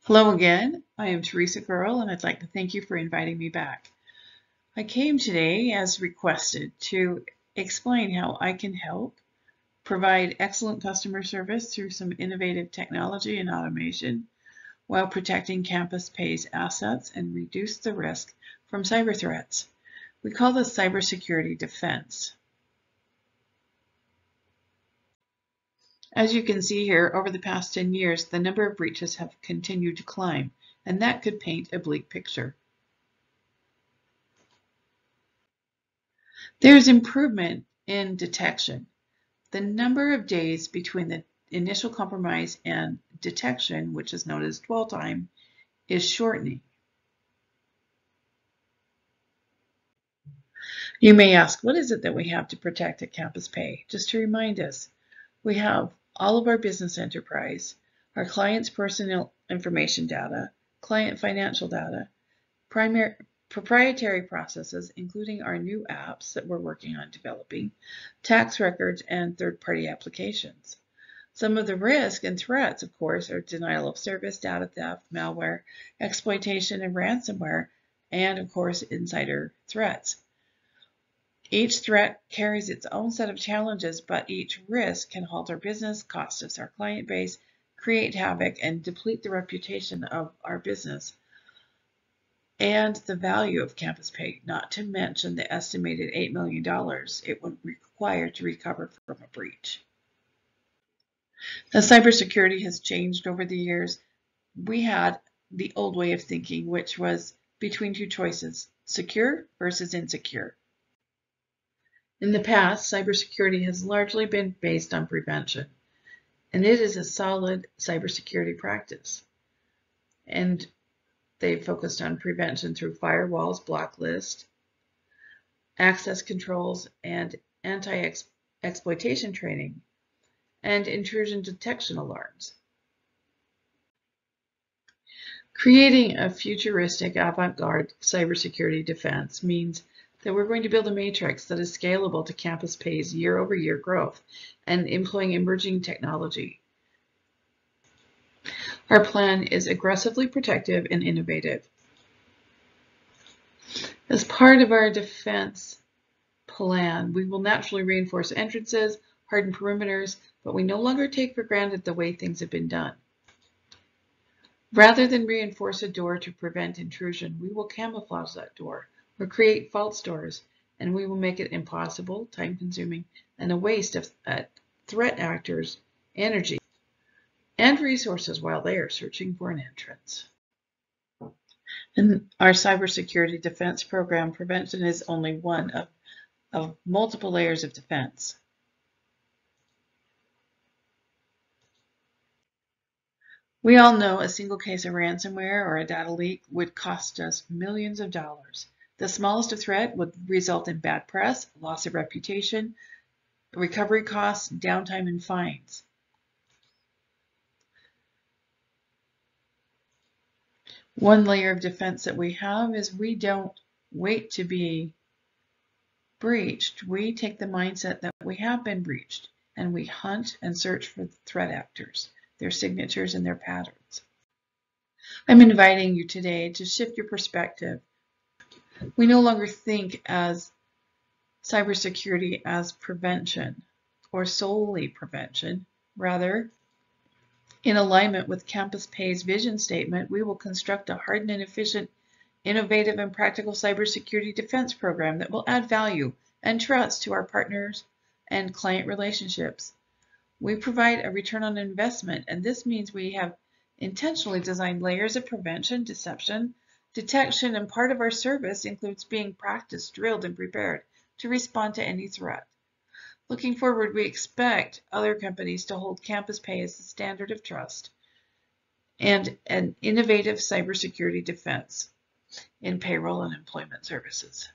Hello again. I am Teresa Girl, and I'd like to thank you for inviting me back. I came today, as requested, to explain how I can help provide excellent customer service through some innovative technology and automation while protecting Campus Pay's assets and reduce the risk from cyber threats. We call this cybersecurity defense. As you can see here, over the past 10 years, the number of breaches have continued to climb, and that could paint a bleak picture. There's improvement in detection. The number of days between the initial compromise and detection, which is known as dwell time, is shortening. You may ask, what is it that we have to protect at Campus Pay? Just to remind us, we have all of our business enterprise, our clients' personal information data, client financial data, proprietary processes, including our new apps that we're working on developing, tax records, and third-party applications. Some of the risks and threats, of course, are denial of service, data theft, malware, exploitation, and ransomware, and, of course, insider threats. Each threat carries its own set of challenges, but each risk can halt our business, cost us our client base, create havoc, and deplete the reputation of our business and the value of Campus Pay, not to mention the estimated $8 million it would require to recover from a breach. As cybersecurity has changed over the years, we had the old way of thinking, which was between two choices, secure versus insecure. In the past, cybersecurity has largely been based on prevention, and it is a solid cybersecurity practice. And they focused on prevention through firewalls, blacklist, access controls, and anti-exploitation training, and intrusion detection alarms. Creating a futuristic avant-garde cybersecurity defense means that we're going to build a matrix that is scalable to Campus Pay's year-over-year growth and employing emerging technology. Our plan is aggressively protective and innovative. As part of our defense plan, we will naturally reinforce entrances, harden perimeters, but we no longer take for granted the way things have been done. Rather than reinforce a door to prevent intrusion, we will camouflage that door or create false doors, and we will make it impossible, time-consuming, and a waste of threat actors' energy and resources while they are searching for an entrance. In our cybersecurity defense program, prevention is only one of multiple layers of defense. We all know a single case of ransomware or a data leak would cost us millions of dollars. The smallest of threat would result in bad press, loss of reputation, recovery costs, downtime, and fines. One layer of defense that we have is we don't wait to be breached. We take the mindset that we have been breached, and we hunt and search for threat actors, their signatures, and their patterns. I'm inviting you today to shift your perspective. We no longer think as cybersecurity as prevention or solely prevention. Rather, in alignment with Campus Pay's vision statement, we will construct a hardened and efficient, innovative, and practical cybersecurity defense program that will add value and trust to our partners and client relationships. We provide a return on investment, and this means we have intentionally designed layers of prevention, deception, detection, and part of our service includes being practiced, drilled, and prepared to respond to any threat. Looking forward, we expect other companies to hold Campus Pay as the standard of trust and an innovative cybersecurity defense in payroll and employment services.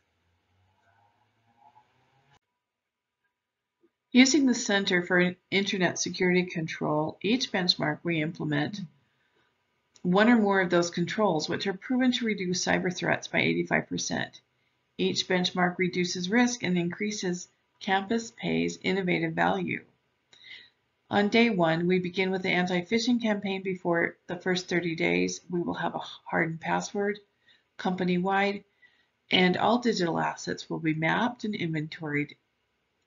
Using the Center for Internet Security Control, each benchmark we implement one or more of those controls, which are proven to reduce cyber threats by 85%. Each benchmark reduces risk and increases Campus Pay's innovative value. On day 1, we begin with the anti-phishing campaign. Before the first 30 days, we will have a hardened password, company-wide, and all digital assets will be mapped and inventoried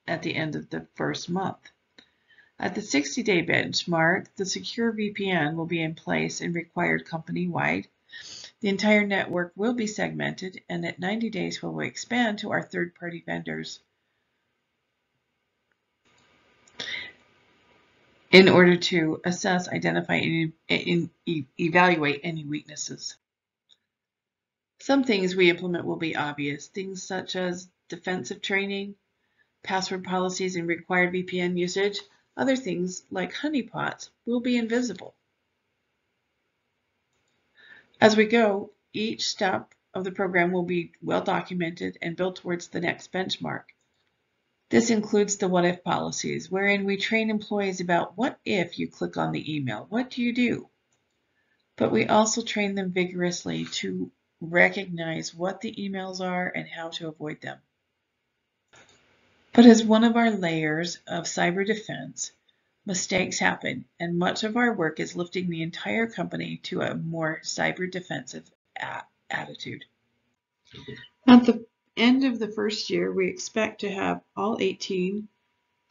at the end of the first month. At the 60-day benchmark, the secure VPN will be in place and required company-wide. The entire network will be segmented, and at 90 days we will expand to our third-party vendors in order to assess, identify, and evaluate any weaknesses. Some things we implement will be obvious, things such as defensive training, password policies, and required VPN usage. Other things, like honeypots, will be invisible. As we go, each step of the program will be well documented and built towards the next benchmark. This includes the what if policies, wherein we train employees about what if you click on the email, what do you do? But we also train them vigorously to recognize what the emails are and how to avoid them. But as one of our layers of cyber defense, mistakes happen, and much of our work is lifting the entire company to a more cyber defensive attitude. At the end of the first year, we expect to have all 18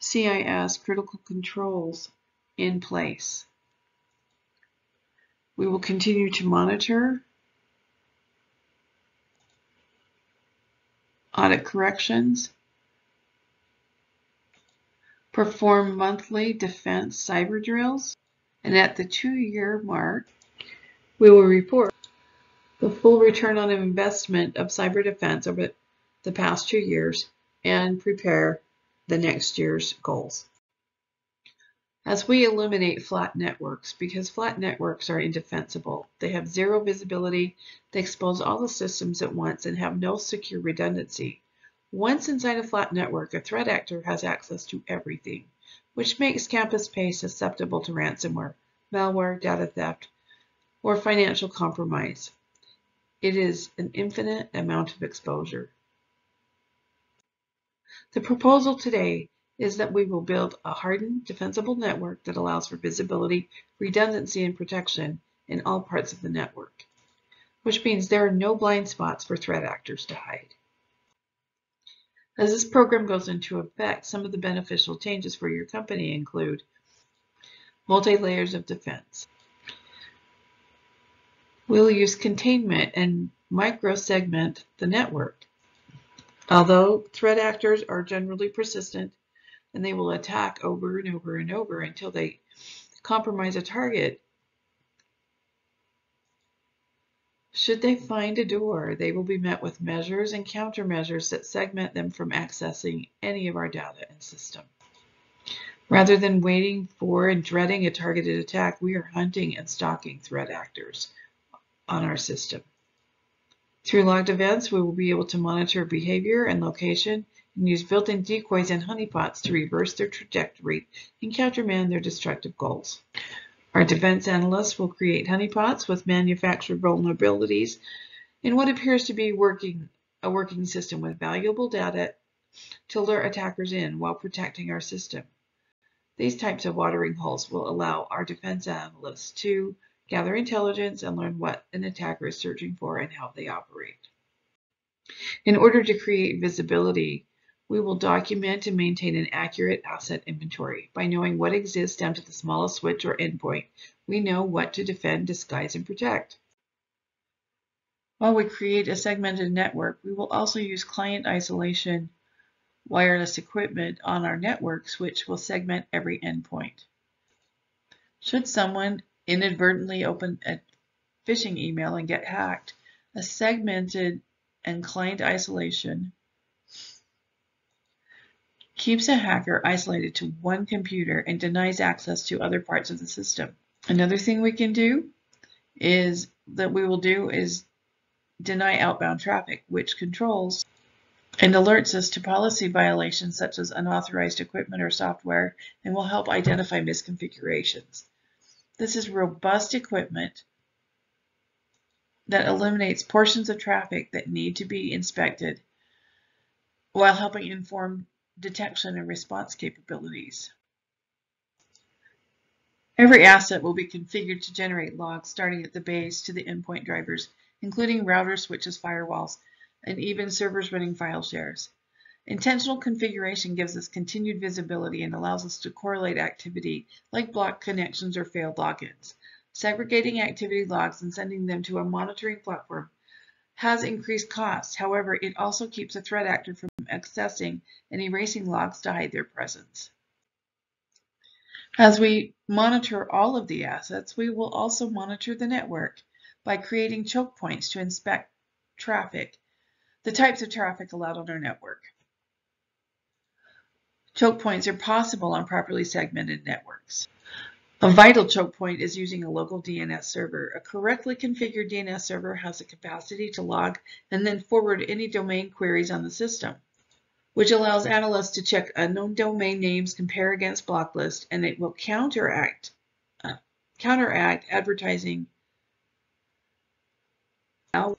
CIS critical controls in place. We will continue to monitor, audit corrections, perform monthly defense cyber drills, and at the 2-year mark, we will report the full return on investment of cyber defense over the past 2 years and prepare the next year's goals. As we eliminate flat networks, because flat networks are indefensible, they have zero visibility, they expose all the systems at once and have no secure redundancy. Once inside a flat network, a threat actor has access to everything, which makes Campus Pay susceptible to ransomware, malware, data theft, or financial compromise. It is an infinite amount of exposure. The proposal today is that we will build a hardened, defensible network that allows for visibility, redundancy, and protection in all parts of the network, which means there are no blind spots for threat actors to hide. As this program goes into effect, some of the beneficial changes for your company include multi-layers of defense. We'll use containment and micro-segment the network. Although threat actors are generally persistent and they will attack over and over and over until they compromise a target, should they find a door, they will be met with measures and countermeasures that segment them from accessing any of our data and system. Rather than waiting for and dreading a targeted attack, we are hunting and stalking threat actors on our system. Through logged events, we will be able to monitor behavior and location and use built-in decoys and honeypots to reverse their trajectory and countermand their destructive goals. Our defense analysts will create honeypots with manufactured vulnerabilities in what appears to be a working system with valuable data to lure attackers in while protecting our system. These types of watering holes will allow our defense analysts to gather intelligence and learn what an attacker is searching for and how they operate. In order to create visibility, we will document and maintain an accurate asset inventory. By knowing what exists down to the smallest switch or endpoint, we know what to defend, disguise, and protect. While we create a segmented network, we will also use client isolation wireless equipment on our networks, which will segment every endpoint. Should someone inadvertently open a phishing email and get hacked, a segmented and client isolation keeps a hacker isolated to one computer and denies access to other parts of the system. Another thing we can do is deny outbound traffic, which controls and alerts us to policy violations such as unauthorized equipment or software and will help identify misconfigurations. This is robust equipment that eliminates portions of traffic that need to be inspected while helping inform detection and response capabilities. Every asset will be configured to generate logs starting at the base to the endpoint drivers, including routers, switches, firewalls, and even servers running file shares. Intentional configuration gives us continued visibility and allows us to correlate activity like blocked connections or failed logins. Segregating activity logs and sending them to a monitoring platform has increased costs. However, it also keeps a threat actor from accessing and erasing logs to hide their presence. As we monitor all of the assets, we will also monitor the network by creating choke points to inspect traffic, the types of traffic allowed on our network. Choke points are possible on properly segmented networks. A vital choke point is using a local DNS server. A correctly configured DNS server has the capacity to log and then forward any domain queries on the system, which allows analysts to check unknown domain names, compare against block list, and it will counteract advertising and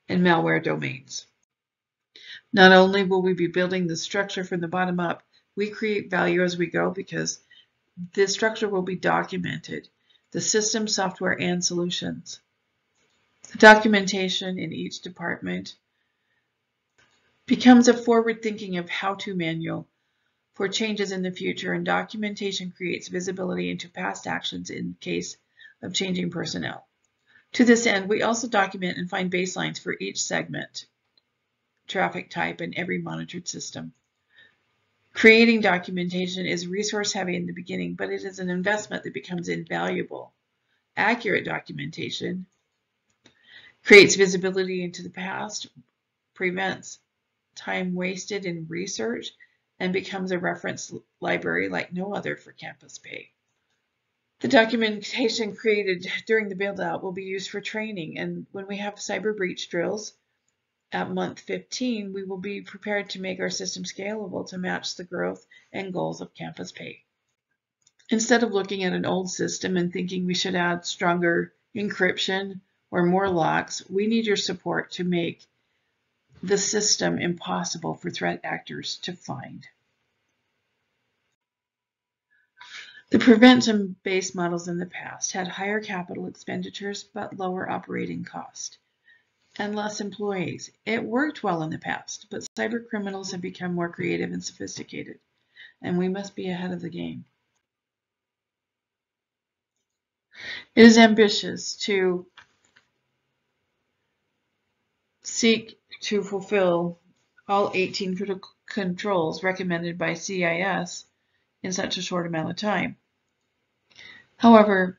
malware domains. Not only will we be building the structure from the bottom up, we create value as we go because this structure will be documented, the system, software, and solutions. The documentation in each department becomes a forward thinking of how-to manual for changes in the future, and documentation creates visibility into past actions in case of changing personnel. To this end, we also document and find baselines for each segment, traffic type, and every monitored system. Creating documentation is resource heavy in the beginning, but it is an investment that becomes invaluable. Accurate documentation creates visibility into the past, prevents time wasted in research, and becomes a reference library like no other for Campus Pay. The documentation created during the build-out will be used for training, and when we have cyber breach drills, at month 15, we will be prepared to make our system scalable to match the growth and goals of Campus Pay. Instead of looking at an old system and thinking we should add stronger encryption or more locks, we need your support to make the system impossible for threat actors to find. The prevention-based models in the past had higher capital expenditures but lower operating cost and less employees. It worked well in the past, but cyber criminals have become more creative and sophisticated, and we must be ahead of the game. It is ambitious to seek to fulfill all 18 critical controls recommended by CIS in such a short amount of time. However,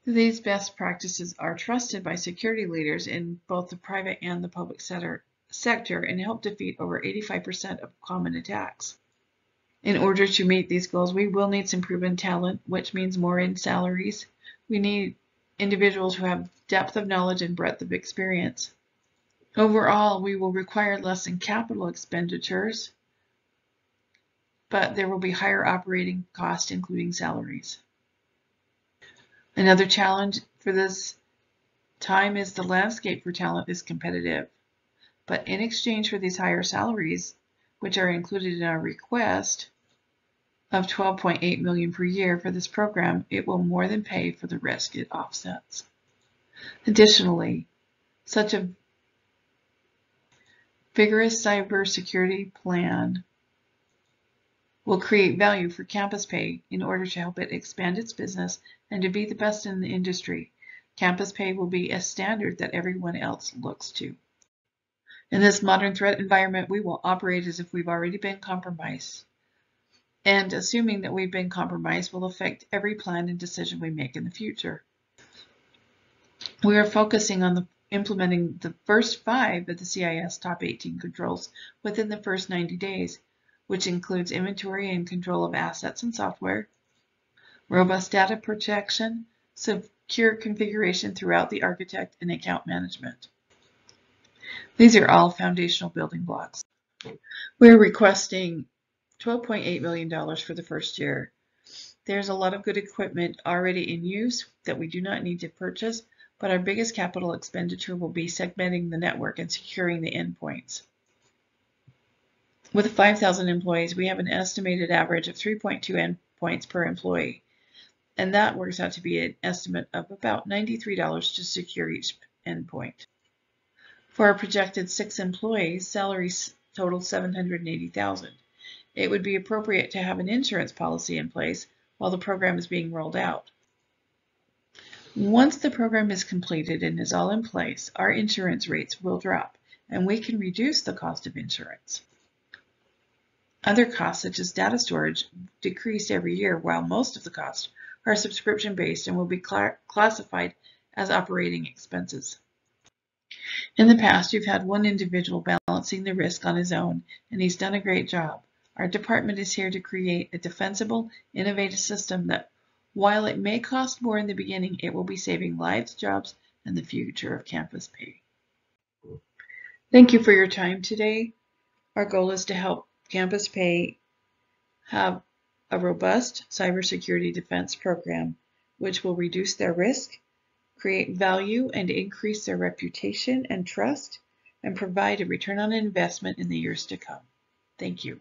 these best practices are trusted by security leaders in both the private and the public sector and help defeat over 85% of common attacks. In order to meet these goals, we will need some proven talent, which means more in salaries. We need individuals who have depth of knowledge and breadth of experience. Overall, we will require less in capital expenditures, but there will be higher operating costs, including salaries. Another challenge for this time is the landscape for talent is competitive, but in exchange for these higher salaries, which are included in our request of $12.8 million per year for this program, it will more than pay for the risk it offsets. Additionally, such a vigorous cybersecurity plan will create value for Campus Pay in order to help it expand its business and to be the best in the industry. Campus Pay will be a standard that everyone else looks to. In this modern threat environment, we will operate as if we've already been compromised. And assuming that we've been compromised will affect every plan and decision we make in the future. We are focusing on implementing the first 5 of the CIS top 18 controls within the first 90 days. Which includes inventory and control of assets and software, robust data protection, secure configuration throughout the architect, and account management. These are all foundational building blocks. We're requesting $12.8 million for the first year. There's a lot of good equipment already in use that we do not need to purchase, but our biggest capital expenditure will be segmenting the network and securing the endpoints. With 5,000 employees, we have an estimated average of 3.2 endpoints per employee. And that works out to be an estimate of about $93 to secure each endpoint. For our projected 6 employees, salaries total $780,000. It would be appropriate to have an insurance policy in place while the program is being rolled out. Once the program is completed and is all in place, our insurance rates will drop, and we can reduce the cost of insurance. Other costs, such as data storage, decrease every year, while most of the costs are subscription-based and will be classified as operating expenses. In the past, you've had one individual balancing the risk on his own, and he's done a great job. Our department is here to create a defensible, innovative system that, while it may cost more in the beginning, it will be saving lives, jobs, and the future of Campus Pay. Thank you for your time today. Our goal is to help Campus Pay have a robust cybersecurity defense program, which will reduce their risk, create value, and increase their reputation and trust, and provide a return on investment in the years to come. Thank you.